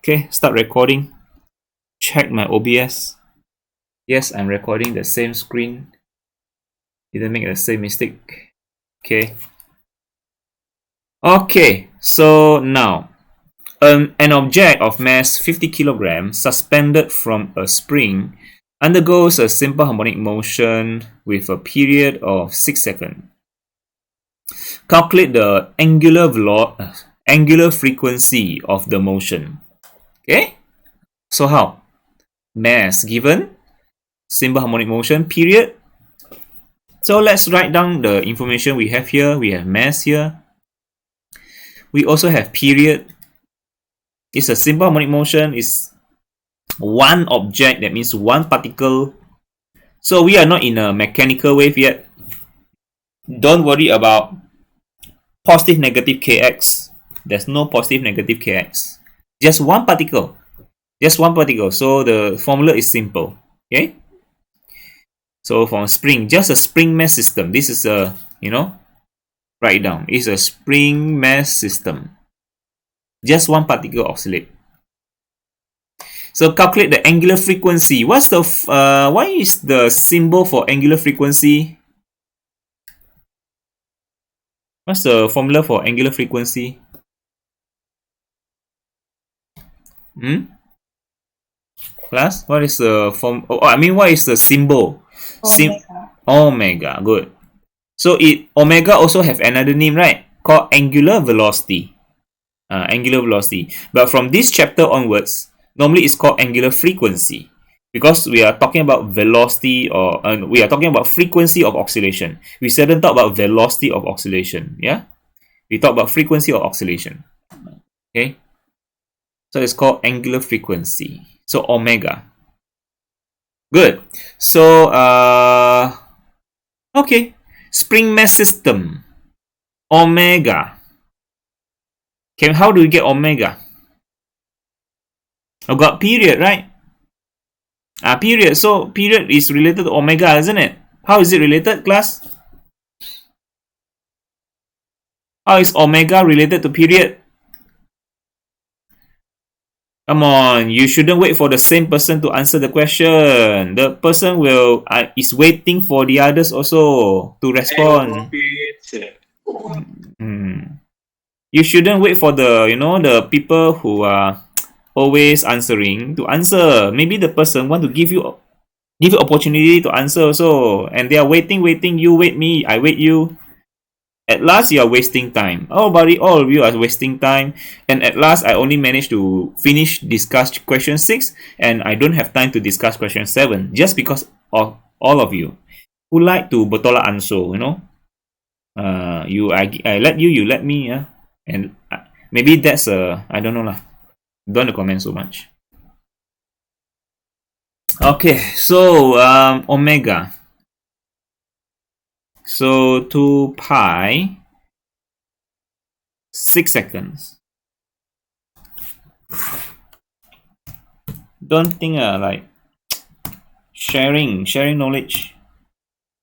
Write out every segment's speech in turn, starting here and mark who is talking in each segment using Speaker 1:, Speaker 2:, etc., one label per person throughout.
Speaker 1: Okay, start recording. Check my OBS. Yes, I'm recording the same screen. Didn't make the same mistake. Okay. Okay, so now an object of mass 50 kilograms suspended from a spring undergoes a simple harmonic motion with a period of 6 seconds. Calculate the angular frequency of the motion. Okay, so how? Mass given, simple harmonic motion, period. So let's write down the information we have here. We have mass here. We also have period. It's a simple harmonic motion. It's one object, that means one particle. So we are not in a mechanical wave yet. Don't worry about positive negative kx. There's no positive negative kx. Just one particle. Just one particle. So the formula is simple. Okay. So from spring, just a spring mass system. This is a, write it down. It's a spring mass system. Just one particle oscillate. So calculate the angular frequency. What is the symbol for angular frequency? What's the formula for angular frequency? Class, what is the form? What is the symbol? Omega. Good. So omega also have another name, right? Called angular velocity. Angular velocity. But from this chapter onwards, normally it's called angular frequency, because we are talking about velocity, or we are talking about frequency of oscillation. We seldom talk about velocity of oscillation. Yeah, we talk about frequency of oscillation. Okay, so it's called angular frequency. So omega. Good. So okay, spring mass system, omega. Okay, how do we get omega? I've got period, right? Period. So period is related to omega, isn't it? How is it related, class? How is omega related to period? Come on, you shouldn't wait for the same person to answer the question. The person is waiting for the others also to respond. You shouldn't wait for the people who are always answering to answer. Maybe the person want to give you opportunity to answer also, and they are waiting. You wait me, I wait you. At last, you are wasting time. Oh, buddy, all of you are wasting time. And at last, I only managed to discuss question 6, and I don't have time to discuss question 7, just because of all of you who like to bertolak ansur, I let you, you let me, yeah. And maybe that's I don't know lah. Don't comment so much. Okay, so omega. So 2 pi 6 seconds. Don't think like sharing knowledge.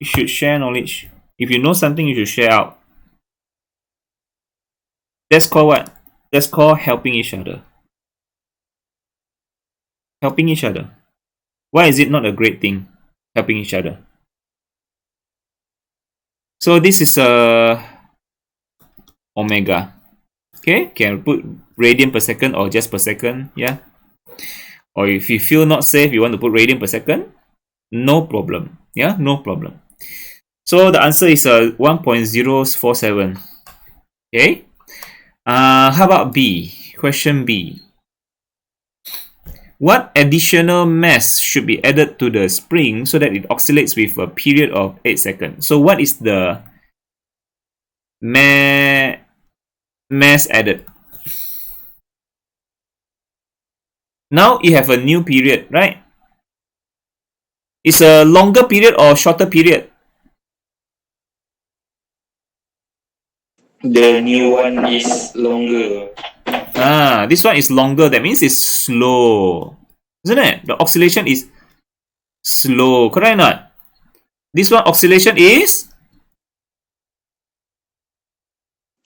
Speaker 1: You should share knowledge. If you know something, you should share out. That's called what? That's called helping each other. Helping each other. Why is it not a great thing? Helping each other. So this is omega. Okay, can put radian per second or just per second, yeah. Or if you feel not safe, you want to put radian per second, no problem, yeah, no problem. So the answer is 1.047. Okay. How about B? Question B. What additional mass should be added to the spring so that it oscillates with a period of 8 seconds? So what is the mass added? Now you have a new period, right? It's a longer period or shorter period?
Speaker 2: The new one is longer.
Speaker 1: This one is longer. That means it's slow, isn't it? The oscillation is slow, correct or not? This one oscillation is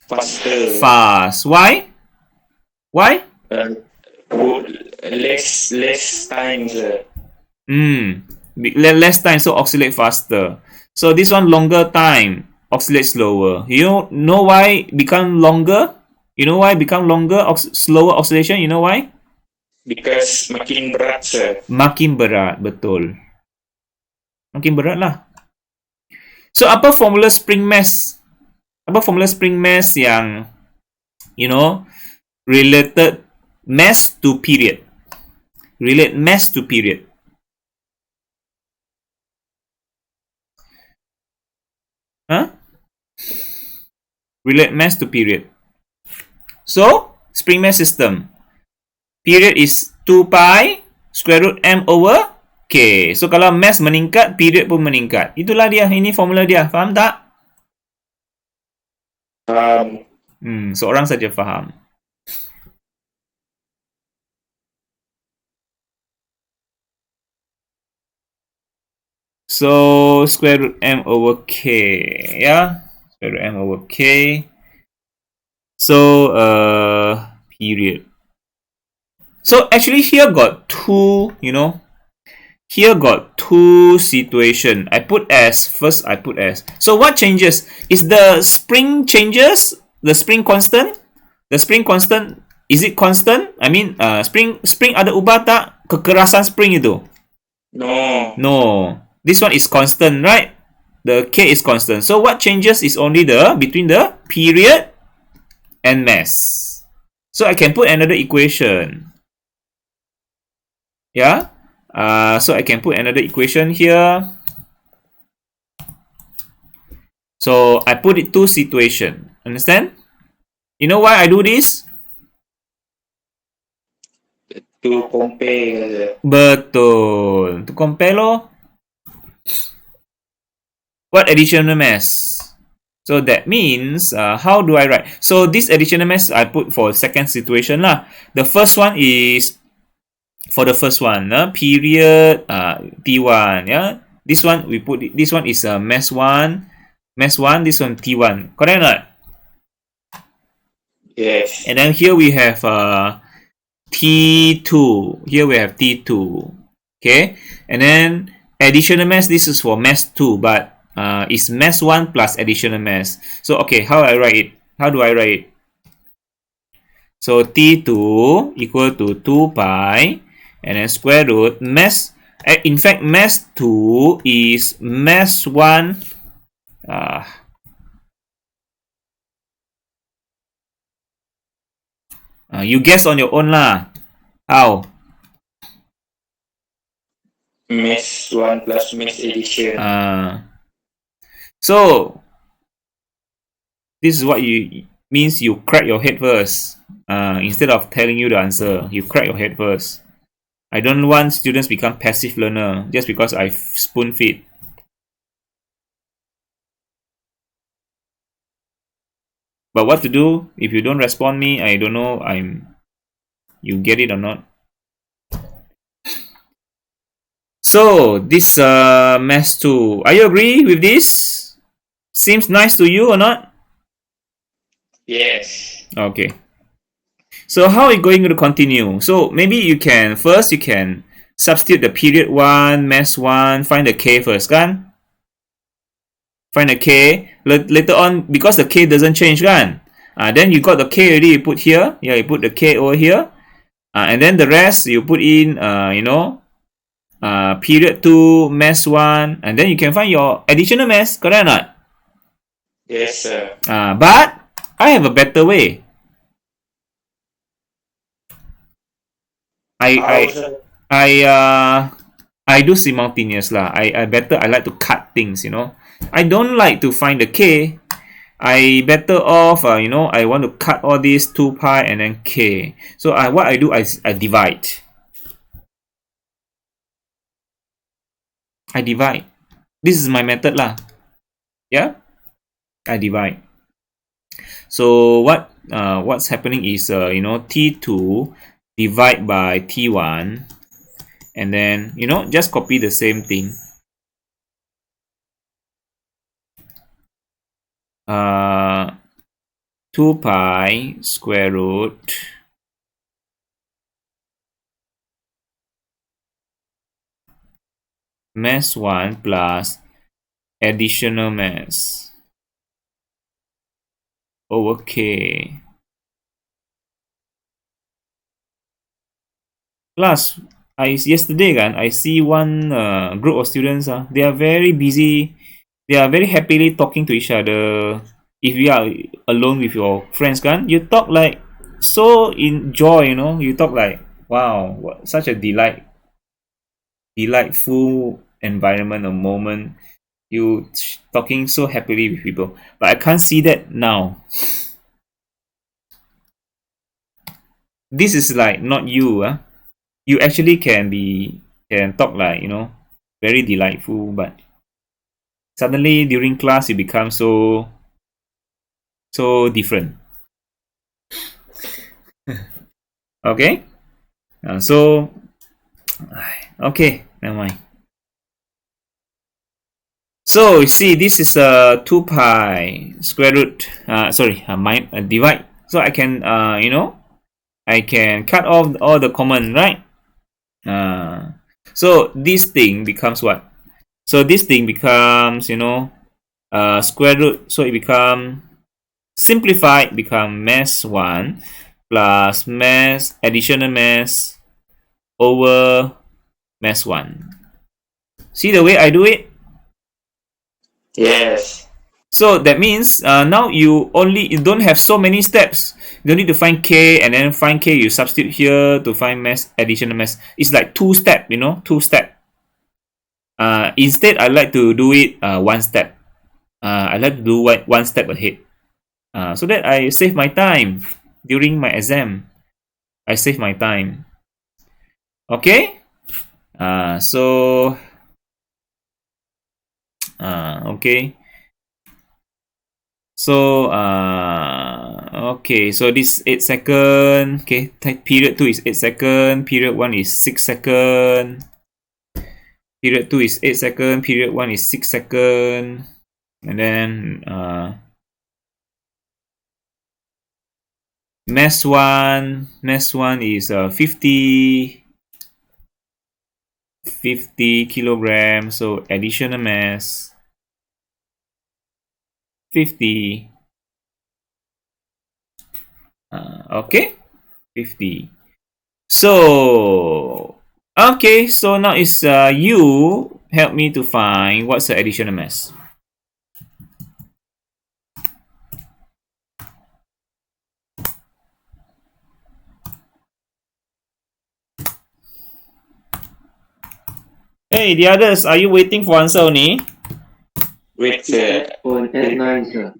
Speaker 2: faster.
Speaker 1: Fast. Why?
Speaker 2: put less time, sir.
Speaker 1: Less time, so oscillate faster. So this one longer time, oscillate slower. You know why become longer? You know why become longer, slower oscillation? You know why?
Speaker 2: Because makin berat, sir.
Speaker 1: Makin berat, betul. Makin berat lah. So apa formula spring mass? Apa formula spring mass yang related mass to period? Relate mass to period. Huh? Relate mass to period. So, spring mass system. Period is 2 pi square root m over k. So, kalau mass meningkat, period pun meningkat. Itulah dia. Ini formula dia. Faham tak? Seorang saja faham. So, square root m over k. Yeah? Square root m over k. So, period. So, actually here got two, here got two situation. I put S. First, I put S. So, what changes? Is the spring changes? The spring constant? The spring constant, is it constant? I mean, spring ada ubah tak? Kekerasan spring itu? No. This one is constant, right? The K is constant. So what changes is only between the period and mass. So I can put another equation. Yeah? So I can put another equation here. So I put it two situation. Understand? You know why I do this?
Speaker 2: To compare.
Speaker 1: Betul. To compare lo. What additional mass? So that means, how do I write? So this additional mass I put for second situation lah. The first one is for the first one, period T1. Yeah, this one we put. This one is mass 1. This one T1. Correct or not?
Speaker 2: Yes.
Speaker 1: And then here we have T2. Here we have T2. Okay, and then additional mass. This is for mass 2, but is mass 1 plus additional mass. So okay, how I write it? How do I write it? So T2 equal to 2 pi and then square root mass. In fact, mass 2 is mass 1. You guess on your own lah. How?
Speaker 2: Mass 1 plus mass addition.
Speaker 1: So this is what you means you crack your head first. Instead of telling you the answer, you crack your head first. I don't want students become passive learner just because I spoon feed. But what to do if you don't respond me? I don't know. You get it or not? So this mass 2. Are you agree with this? Seems nice to you or not?
Speaker 2: Yes.
Speaker 1: Okay. So how are you going to continue? So maybe you can substitute the period 1, mass 1, find the K first, kan? Find the K. Later on, because the K doesn't change, kan? Then you got the K already, you put here. Yeah, you put the K over here. And then the rest, you put in, period 2, mass 1. And then you can find your additional mass, correct or not?
Speaker 2: Yes, sir.
Speaker 1: But I have a better way. I do simultaneous lah. I like to cut things, I don't like to find the K. I better off, I want to cut all these 2 pi and then K. So what I do is I divide. This is my method lah. Yeah, I divide. So what's happening is T2 divide by T1, and then just copy the same thing. 2 pi square root mass 1 plus additional mass over K. Plus, yesterday kan, I see one group of students, they are very busy. They are very happily talking to each other. If you are alone with your friends kan, you talk like so enjoy, you talk like, wow, such a delightful environment, a moment. You talking so happily with people. But I can't see that now. This is like not you, you actually can talk like, very delightful, but suddenly during class you become so different. Okay, so okay, never mind. So you see, this is a 2 pi square root, divide. So I can I can cut off all the common, right? So this thing becomes what? So this thing becomes, square root. So it become simplified, become mass 1 plus mass additional mass over mass 1. See the way I do it?
Speaker 2: Yes.
Speaker 1: So that means now you don't have so many steps. You don't need to find K and then find K, you substitute here to find mass, additional mass. It's like 2-step, 2-step. Instead, I like to do it 1 step. I like to do 1 step ahead. So that I save my time during my exam. I save my time. Okay? Okay. So okay, so this 8 second. Okay, period 2 is 8 second, period 1 is 6 second. Period 2 is 8 second, period 1 is 6 second. And then mass 1 is 50 kilograms, so additional mass 50. Okay, 50. So okay, so now is you help me to find what's the additional mass. Hey, the others, are you waiting for answer only?
Speaker 2: Wait, sir.
Speaker 3: On F9, sir.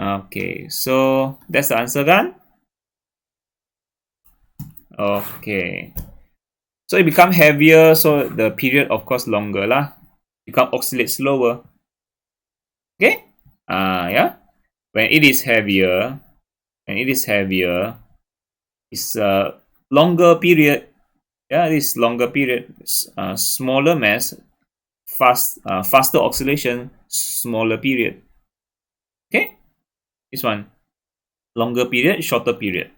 Speaker 1: Okay, so that's the answer kan? Okay. So it become heavier, so the period of course longer lah. Become oscillate slower. Okay? Yeah. When it is heavier, it's a longer period. Yeah, this longer period. Smaller mass, faster oscillation, smaller period. Okay? This one. Longer period, shorter period.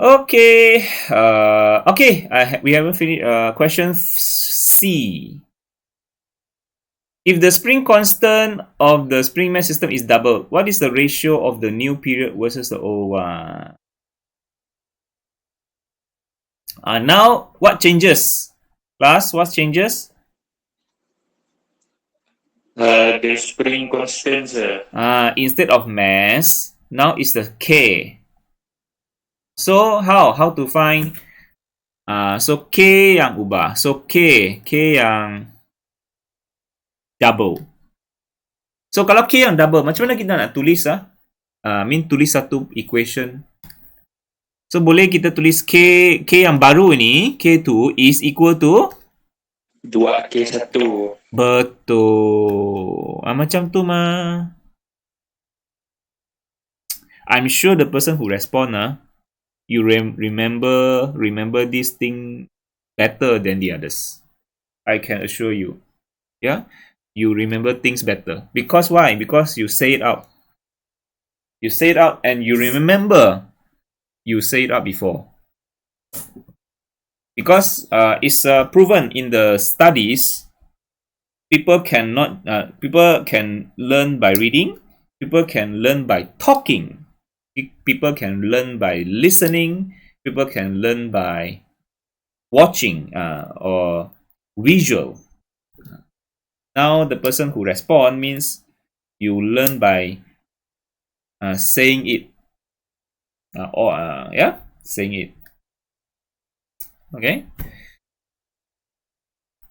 Speaker 1: Okay. Okay. We haven't finished. Question C. If the spring constant of the spring mass system is double, what is the ratio of the new period versus the old one? Now, what changes? Class, what changes?
Speaker 2: The spring constant, sir.
Speaker 1: Instead of mass, now it's the K. So, how to find? So, K yang ubah. So, K yang double. So kalau K yang double, macam mana kita nak tulis tulis satu equation. So boleh kita tulis K yang baru ni, K2 is equal to
Speaker 2: 2K1.
Speaker 1: Betul. Macam tu mah. I'm sure the person who respond you remember this thing better than the others. I can assure you. Yeah? You remember things better. Because why? Because you say it out. You say it out and you remember. you say it out before. Because it's proven in the studies, people can learn by reading, people can learn by talking, people can learn by listening, people can learn by watching or visual. Now the person who respond means you learn by saying it saying it.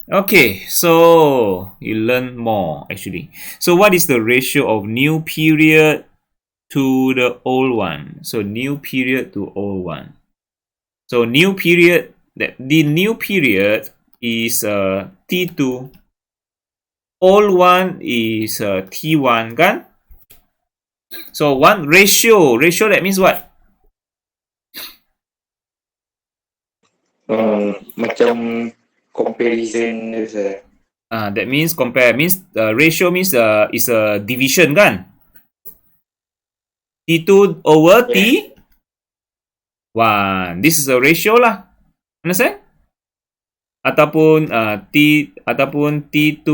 Speaker 1: Okay, so you learn more actually. So what is the ratio of new period to the old one? So new period to old one. So new period, the new period is T2. Old one is T1 kan? So one ratio that means what?
Speaker 2: Macam comparison je.
Speaker 1: That means compare means ratio means is a division kan? T2 over T1. This is a ratio lah. Understand? Ataupun T2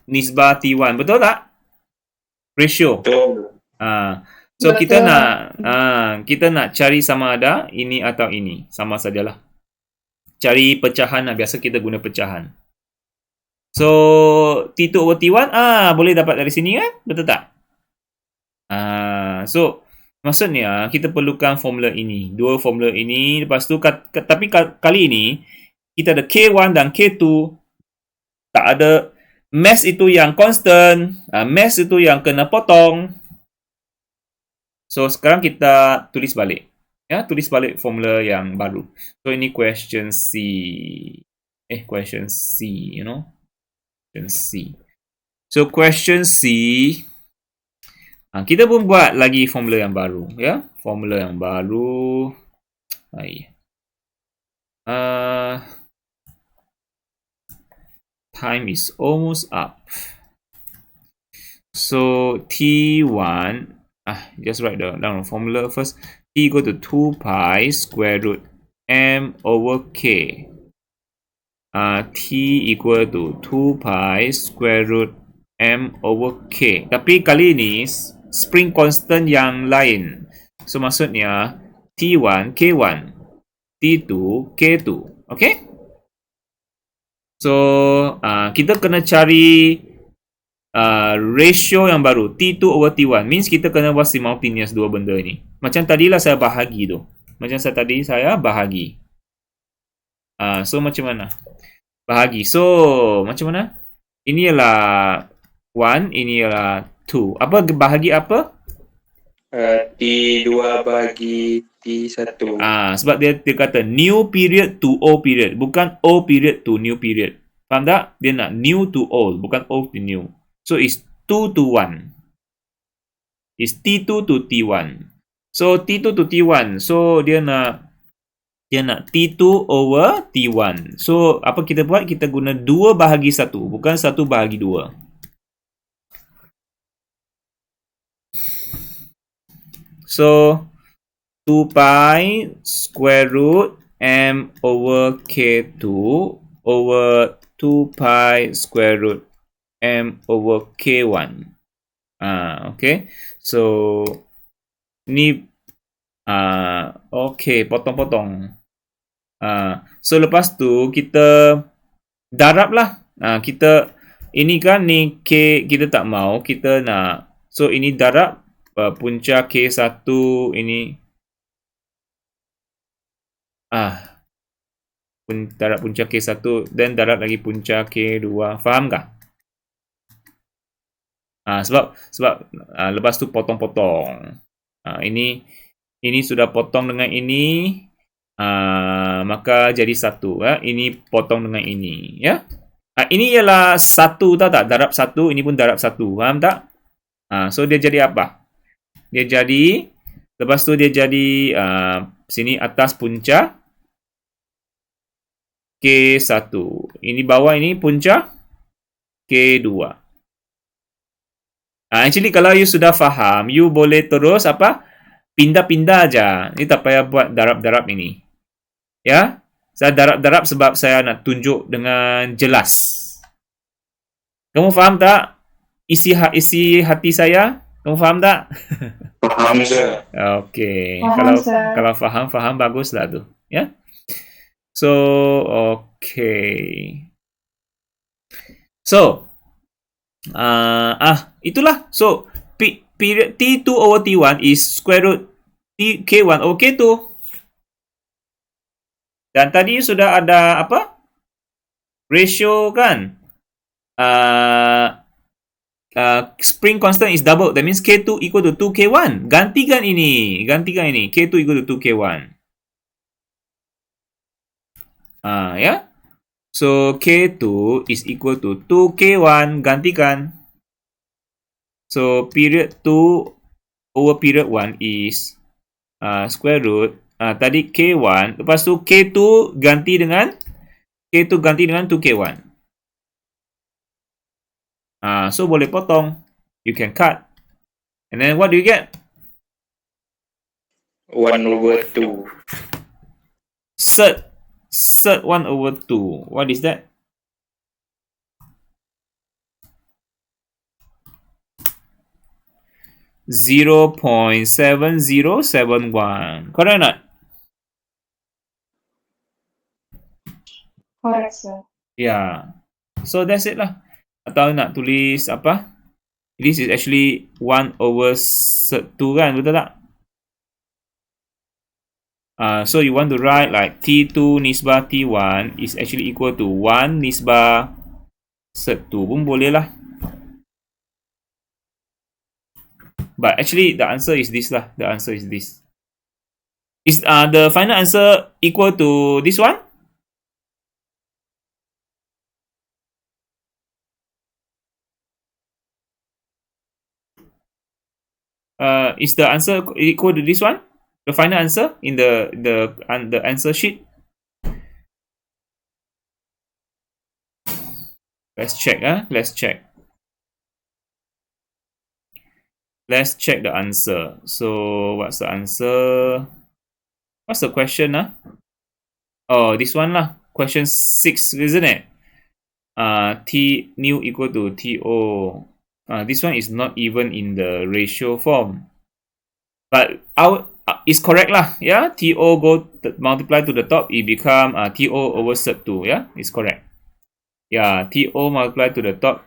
Speaker 1: nisbah T1. Betul tak? Ratio.
Speaker 2: Betul.
Speaker 1: So kita nak cari sama ada ini atau ini. Sama sajalah. Cari pecahan lah. Biasa kita guna pecahan. So T2 over T1 boleh dapat dari sini kan? Betul tak? So maksudnya kita perlukan formula ini. Dua formula ini. Lepas tu tapi kali ini kita ada K1 dan K2. Tak ada mass itu yang constant. Mass itu yang kena potong. So sekarang kita tulis balik. Ya, tulis balik formula yang baru. So ini question C. Question C, you know. Question C. So question C. Kita pun buat lagi formula yang baru, ya. Formula yang baru. Time is almost up. So T1, just write down the formula first. T equal to 2 pi square root m over k. T equal to 2 pi square root m over k. Tapi kali ini spring constant yang lain. So maksudnya T1 K1, T2 K2. Okay? So kita kena cari ratio yang baru T2 over T1. Means kita kena buat simultaneous dua benda ni. Macam tadilah saya bahagi tu. Saya bahagi. So macam mana? Bahagi. So macam mana? Ini ialah 1, ini ialah 2. Apa bahagi apa?
Speaker 2: T2 bahagi T1.
Speaker 1: Sebab dia kata new period to old period. Bukan old period to new period. Faham tak? Dia nak new to old. Bukan old to new. So it's 2 to 1. It's T2 to T1. So T2 to T1. So dia nak T2 over T1. So apa kita buat? Kita guna 2 bahagi 1. Bukan 1 bahagi 2. So 2 pi square root m over K2 over 2 pi square root m over K1. Okay. So ni okay, potong-potong. So lepas tu kita darab lah. Kita ini kan ni K kita tak mau, kita nak. So ini darab punca K1 ini darab punca K1 dan darab lagi punca K2. Faham kah? Sebab lepas tu potong-potong. Ini sudah potong dengan ini, maka jadi 1. Ini potong dengan ini, ya. Ini ialah 1, tahu tak? Darab 1, ini pun darab 1. Faham tak? So dia jadi apa? Dia jadi, lepas tu dia jadi sini atas punca K1. Ini bawah ini punca K2. Actually kalau you sudah faham, you boleh terus apa? pindah-pindah aja. Ini tak payah buat darab-darab ini. Ya, saya darab-darab sebab saya nak tunjuk dengan jelas. Kamu faham tak isi hati saya? Kamu faham tak?
Speaker 2: Faham, sir.
Speaker 1: Okey.
Speaker 3: Faham, sir.
Speaker 1: Kalau faham baguslah tu, ya. So, okay. So, itulah. So, period T2 over T1 is square root K1 over K2. Dan tadi sudah ada apa? Ratio kan? Spring constant is double. That means K2 equal to 2K1. Gantikan ini. K2 equal to 2K1. Ya. So, K2 is equal to 2K1. Gantikan. So, period 2 over period 1 is square root. Tadi K1. Lepas tu K2 ganti dengan 2K1. So, boleh potong. You can cut. And then, what do you get?
Speaker 2: 1 over 2.
Speaker 1: Cert 1 over 2. What is that? .7071. Correct or not?
Speaker 3: Correct, sir.
Speaker 1: Yeah. So that's it lah. Atau nak tulis apa? This is actually 1 over 2 kan? Betul tak? So you want to write like T2 nisbah T1 is actually equal to 1 nisbah 2 pun boleh lah. But actually the answer is this lah. The answer is this. Is the final answer equal to this one? Is the answer equal to this one? The final answer in the answer sheet? Let's check. Let's check. Let's check the answer. So what's the answer? What's the question? Oh, this one lah. Question 6, isn't it? T new equal to TO. This one is not even in the ratio form. But it's correct lah. Yeah, TO multiply to the top, it become TO over sub 2. Yeah, it's correct. Yeah, TO multiply to the top.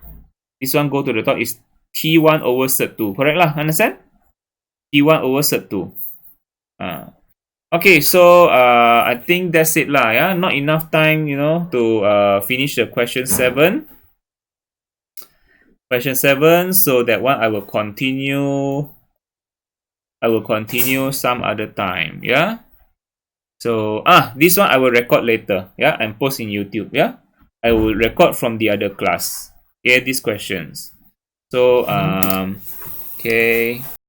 Speaker 1: This one go to the top is T1 over sub 2. Correct lah, understand? T1 over sub 2. Okay, so I think that's it lah. Yeah, not enough time, to finish the question 7. Question 7, so that one I will continue some other time. Yeah. So this one I will record later. Yeah, and post in YouTube. Yeah, I will record from the other class. Yeah, these questions. So okay.